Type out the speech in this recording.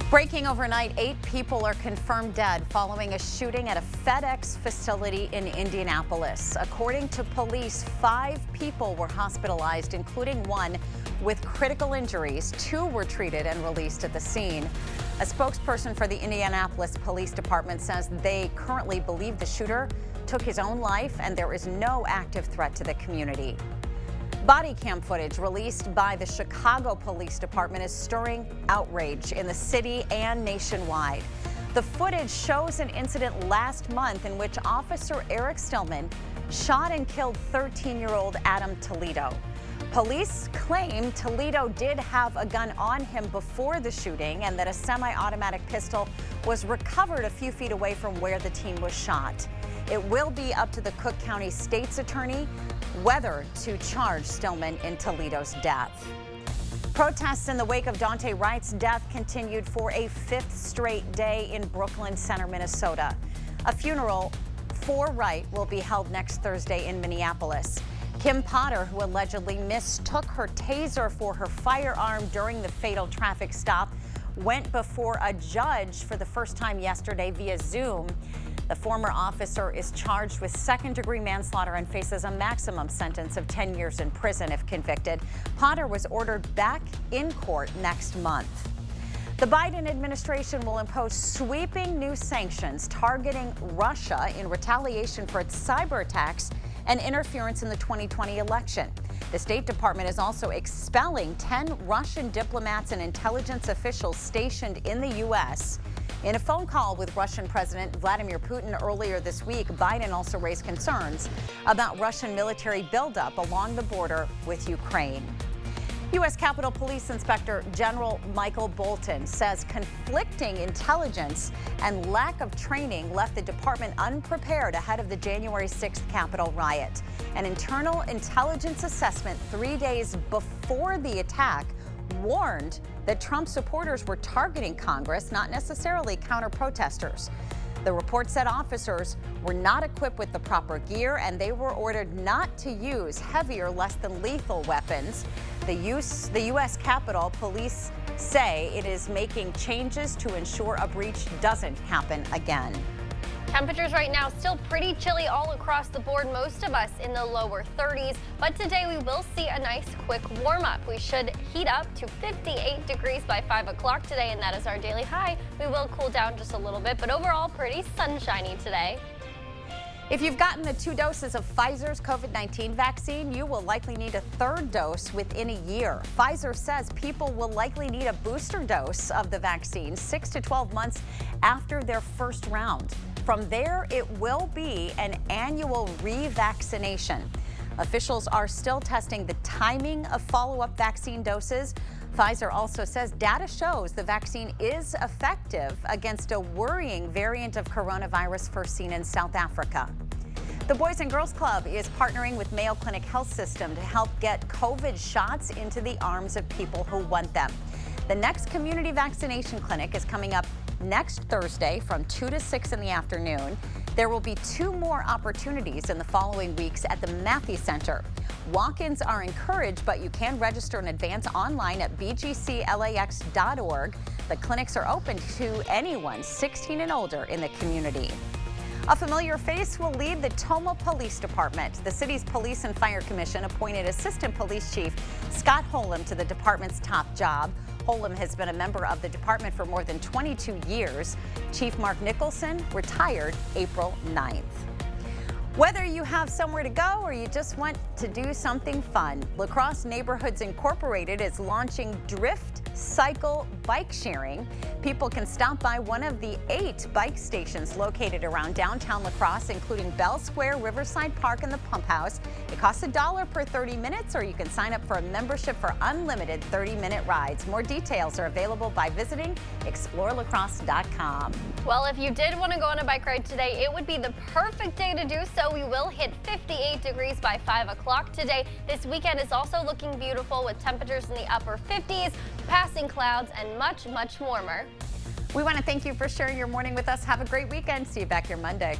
Breaking overnight, 8 people are confirmed dead following a shooting at a FedEx facility in Indianapolis. According to police, 5 people were hospitalized, including one with critical injuries. 2 were treated and released at the scene. A spokesperson for the Indianapolis Police Department says they currently believe the shooter took his own life and there is no active threat to the community. Body cam footage released by the Chicago Police Department is stirring outrage in the city and nationwide. The footage shows an incident last month in which Officer Eric Stillman shot and killed 13-year-old Adam Toledo. Police claim Toledo did have a gun on him before the shooting and that a semi-automatic pistol was recovered a few feet away from where the teen was shot. It will be up to the Cook County State's attorney whether to charge Stillman in Toledo's death. Protests in the wake of Daunte Wright's death continued for a 5th straight day in Brooklyn Center, Minnesota. A funeral for Wright will be held next Thursday in Minneapolis. Kim Potter, who allegedly mistook her taser for her firearm during the fatal traffic stop, went before a judge for the first time yesterday via Zoom. The former officer is charged with second-degree manslaughter and faces a maximum sentence of 10 years in prison if convicted. Potter was ordered back in court next month. The Biden administration will impose sweeping new sanctions targeting Russia in retaliation for its cyber attacks and interference in the 2020 election. The State Department is also expelling 10 Russian diplomats and intelligence officials stationed in the U.S. In a phone call with Russian President Vladimir Putin earlier this week, Biden also raised concerns about Russian military buildup along the border with Ukraine. U.S. Capitol Police Inspector General Michael Bolton says conflicting intelligence and lack of training left the department unprepared ahead of the January 6th Capitol riot. An internal intelligence assessment 3 days before the attack warned that Trump supporters were targeting Congress, not necessarily counter-protesters. The report said officers were not equipped with the proper gear and they were ordered not to use heavier, less than lethal weapons. The U.S. Capitol Police say it is making changes to ensure a breach doesn't happen again. Temperatures right now still pretty chilly all across the board, most of us in the lower 30s, but today we will see a nice quick warm up. We should heat up to 58 degrees by 5 o'clock today, and that is our daily high. We will cool down just a little bit, but overall pretty sunshiny today. If you've gotten the 2 doses of Pfizer's COVID-19 vaccine, you will likely need a 3rd dose within a year. Pfizer says people will likely need a booster dose of the vaccine 6 to 12 months after their first round. From there, it will be an annual revaccination. Officials are still testing the timing of follow-up vaccine doses. Pfizer also says data shows the vaccine is effective against a worrying variant of coronavirus first seen in South Africa. The Boys and Girls Club is partnering with Mayo Clinic Health System to help get COVID shots into the arms of people who want them. The next community vaccination clinic is coming up next Thursday from 2 to 6 in the afternoon. There will be 2 more opportunities in the following weeks at the Mathey Center. Walk-ins are encouraged, but you can register in advance online at bgclax.org. The clinics are open to anyone 16 and older in the community. A familiar face will lead the Toma Police Department. The city's Police and Fire Commission appointed Assistant Police Chief Scott Holm to the department's top job. Holm has been a member of the department for more than 22 years. Chief Mark Nicholson retired April 9th. Whether you have somewhere to go or you just want to do something fun, La Crosse Neighborhoods Incorporated is launching Drift Cycle Bike Sharing. People can stop by one of the 8 bike stations located around downtown La Crosse, including Bell Square, Riverside Park, and the Pump House. It costs $1 per 30 minutes, or you can sign up for a membership for unlimited 30-minute rides. More details are available by visiting explorelacrosse.com. Well, if you did want to go on a bike ride today, it would be the perfect day to do so. We will hit 58 degrees by 5 o'clock today. This weekend is also looking beautiful with temperatures in the upper 50s, passing clouds, and much, much warmer. We want to thank you for sharing your morning with us. Have a great weekend. See you back here Monday.